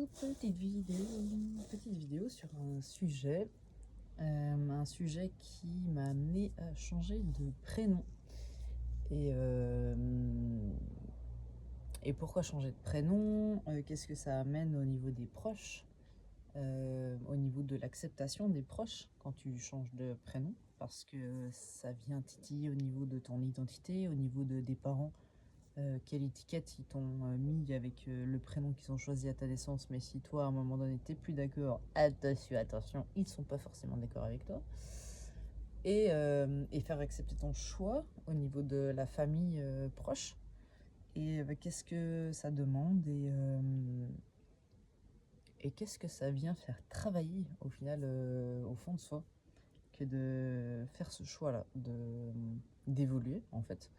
petite vidéo sur un sujet qui m'a amené à changer de prénom. Et, euh, et pourquoi changer de prénom? Qu'est-ce que ça amène au niveau des proches? Au niveau de l'acceptation des proches quand tu changes de prénom? Parce que ça vient titiller au niveau de ton identité, au niveau des parents. Quelle étiquette ils t'ont mis avec le prénom qu'ils ont choisi à ta naissance, mais si toi à un moment donné t'es plus d'accord, attention, ils sont pas forcément d'accord avec toi. Et faire accepter ton choix au niveau de la famille proche. Et qu'est-ce que ça demande et qu'est-ce que ça vient faire travailler au final au fond de soi que de faire ce choix-là, d'évoluer en fait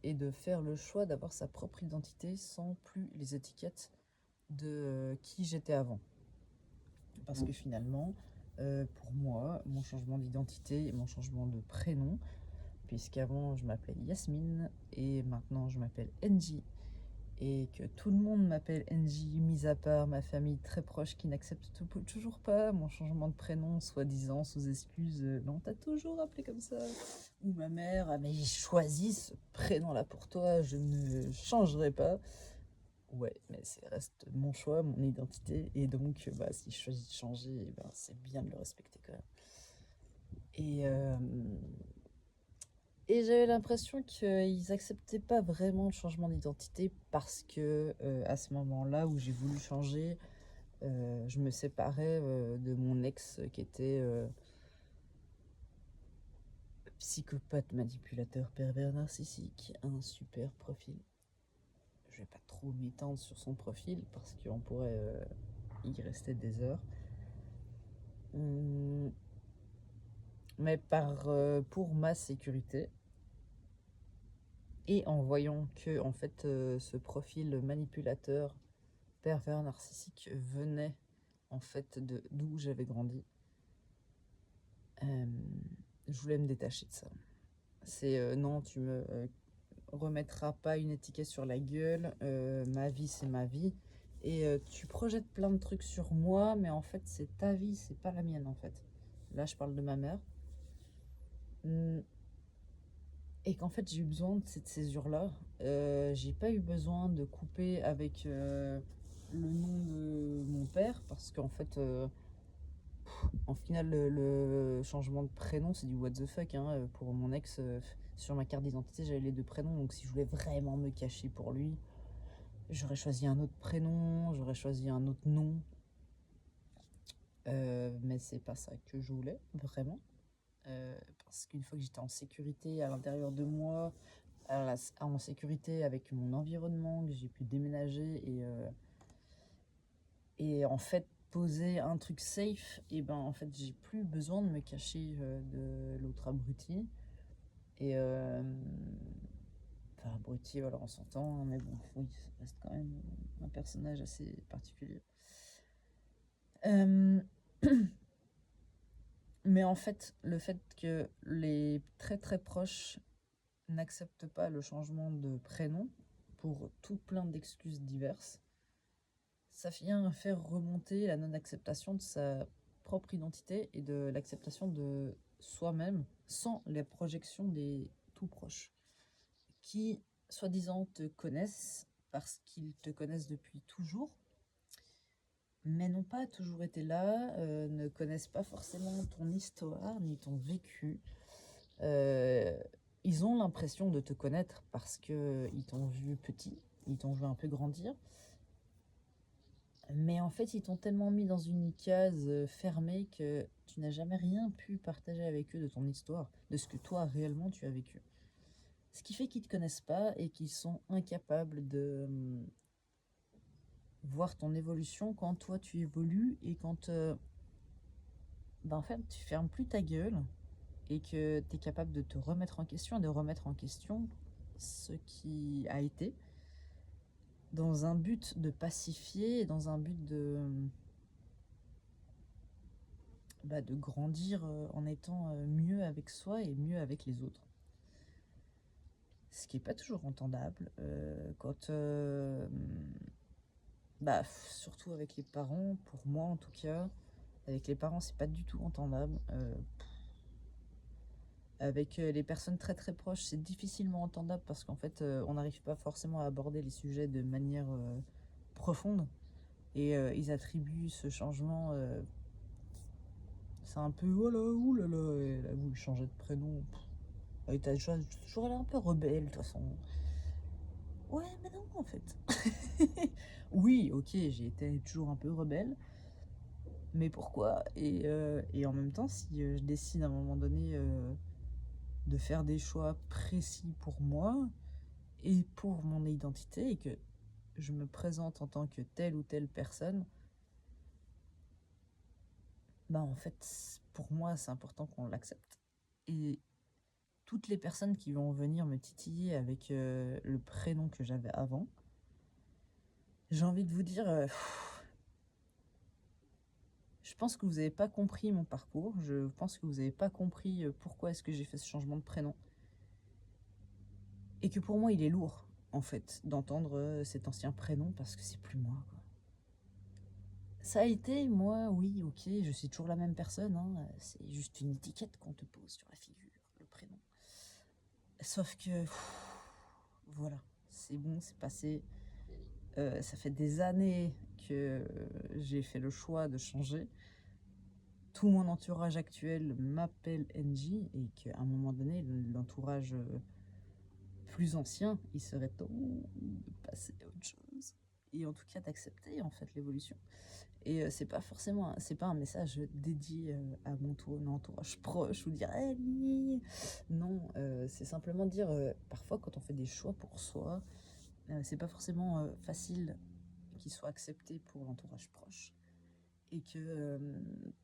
et de faire le choix d'avoir sa propre identité sans plus les étiquettes de qui j'étais avant. Parce que finalement, pour moi, mon changement d'identité et mon changement de prénom, puisqu'avant je m'appelais Yasmine et maintenant je m'appelle Enji, et que tout le monde m'appelle Enji, mis à part ma famille très proche qui n'accepte toujours pas mon changement de prénom, soi-disant sous excuse non, t'as toujours appelé comme ça. Ou ma mère, ah mais j'ai choisi ce prénom-là pour toi, je ne changerai pas. Ouais, mais c'est reste mon choix, mon identité, et donc bah, si je choisis de changer, eh ben, c'est bien de le respecter quand même. Et, euh, et j'avais l'impression qu'ils acceptaient pas vraiment le changement d'identité parce que à ce moment-là où j'ai voulu changer, je me séparais de mon ex qui était psychopathe, manipulateur, pervers, narcissique, un super profil. Je vais pas trop m'étendre sur son profil parce qu'on pourrait y rester des heures. Mais pour ma sécurité, et en voyant que en fait ce profil manipulateur, pervers, narcissique venait en fait de d'où j'avais grandi, je voulais me détacher de ça. C'est non, tu me remettras pas une étiquette sur la gueule, ma vie c'est ma vie, et tu projettes plein de trucs sur moi, mais en fait c'est ta vie, c'est pas la mienne en fait. Là je parle de ma mère. Et qu'en fait j'ai eu besoin de cette césure-là. J'ai pas eu besoin de couper avec le nom de mon père, parce qu'en fait, en final, le changement de prénom, c'est du what the fuck. Hein. Pour mon ex, sur ma carte d'identité, j'avais les deux prénoms, donc si je voulais vraiment me cacher pour lui, j'aurais choisi un autre prénom, j'aurais choisi un autre nom. Mais c'est pas ça que je voulais, vraiment. Parce qu'une fois que j'étais en sécurité à l'intérieur de moi, en sécurité avec mon environnement, que j'ai pu déménager et en fait poser un truc safe, et ben en fait j'ai plus besoin de me cacher de l'autre abruti. Et enfin abruti, voilà, on s'entend, hein, mais bon, oui, ça reste quand même un personnage assez particulier. Euh, mais en fait, le fait que les très très proches n'acceptent pas le changement de prénom pour tout plein d'excuses diverses, ça vient faire remonter la non-acceptation de sa propre identité et de l'acceptation de soi-même sans les projections des tout proches qui, soi-disant, te connaissent parce qu'ils te connaissent depuis toujours, mais n'ont pas toujours été là, ne connaissent pas forcément ton histoire ni ton vécu. Euh, Ils ont l'impression de te connaître parce qu'ils t'ont vu petit, ils t'ont vu un peu grandir. Mais en fait, ils t'ont tellement mis dans une case fermée que tu n'as jamais rien pu partager avec eux de ton histoire, de ce que toi réellement tu as vécu. Ce qui fait qu'ils ne te connaissent pas et qu'ils sont incapables de voir ton évolution quand toi tu évolues et quand en fait tu fermes plus ta gueule et que tu es capable de te remettre en question et de remettre en question ce qui a été dans un but de pacifier et dans un but de grandir en étant mieux avec soi et mieux avec les autres. Ce qui n'est pas toujours entendable quand Bah, surtout avec les parents, pour moi en tout cas. Avec les parents, c'est pas du tout entendable. Avec les personnes très très proches, c'est difficilement entendable parce qu'en fait, on n'arrive pas forcément à aborder les sujets de manière profonde. Et ils attribuent ce changement, c'est un peu oh là, ouh là là, et là, vous changez de prénom. Et t'as toujours l'air un peu rebelle, de toute façon. Ouais, mais non, en fait. Oui, ok, j'ai été toujours un peu rebelle, mais pourquoi? Et en même temps, si je décide à un moment donné de faire des choix précis pour moi et pour mon identité, et que je me présente en tant que telle ou telle personne, bah en fait, pour moi, c'est important qu'on l'accepte. Et toutes les personnes qui vont venir me titiller avec le prénom que j'avais avant, j'ai envie de vous dire, je pense que vous n'avez pas compris mon parcours, je pense que vous n'avez pas compris pourquoi est-ce que j'ai fait ce changement de prénom. Et que pour moi, il est lourd, en fait, d'entendre cet ancien prénom parce que c'est plus moi, quoi. Ça a été, moi, oui, ok, je suis toujours la même personne, hein, c'est juste une étiquette qu'on te pose sur la figure, le prénom. Sauf que, voilà, c'est bon, c'est passé. Ça fait des années que j'ai fait le choix de changer. Tout mon entourage actuel m'appelle NJ et qu'à un moment donné, l'entourage plus ancien, il serait temps de passer à autre chose. Et en tout cas d'accepter en fait l'évolution. Et c'est pas forcément, c'est pas un message dédié à mon entourage proche ou dire hey, non, c'est simplement dire parfois quand on fait des choix pour soi, c'est pas forcément facile qu'il soit accepté pour l'entourage proche. Et que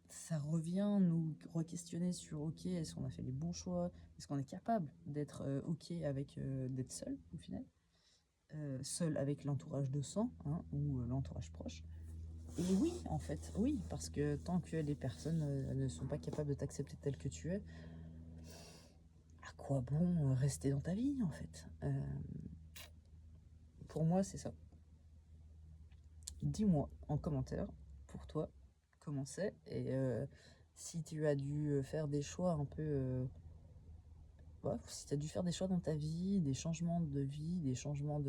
ça revient nous re-questionner sur ok, est-ce qu'on a fait les bons choix, est-ce qu'on est capable d'être ok avec d'être seul au final, seul avec l'entourage de sang hein, ou l'entourage proche. Et oui, en fait, oui, parce que tant que les personnes ne sont pas capables de t'accepter tel que tu es, à quoi bon rester dans ta vie en fait. Pour moi, c'est ça. Dis-moi en commentaire, pour toi, comment c'est, et si tu as dû faire des choix un peu... ouais, si tu as dû faire des choix dans ta vie, des changements de vie, des changements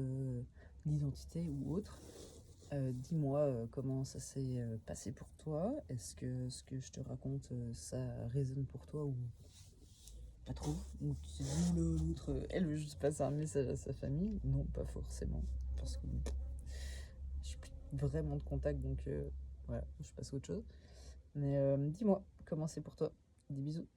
d'identité ou autre, dis-moi comment ça s'est passé pour toi. Est-ce que ce que je te raconte, ça résonne pour toi ou pas trop? Ou tu te dis, l'autre, elle veut juste passer un message à sa famille? Non, pas forcément. Parce que je suis plus vraiment de contact, donc voilà, je passe à autre chose. Mais dis-moi, comment c'est pour toi? Des bisous.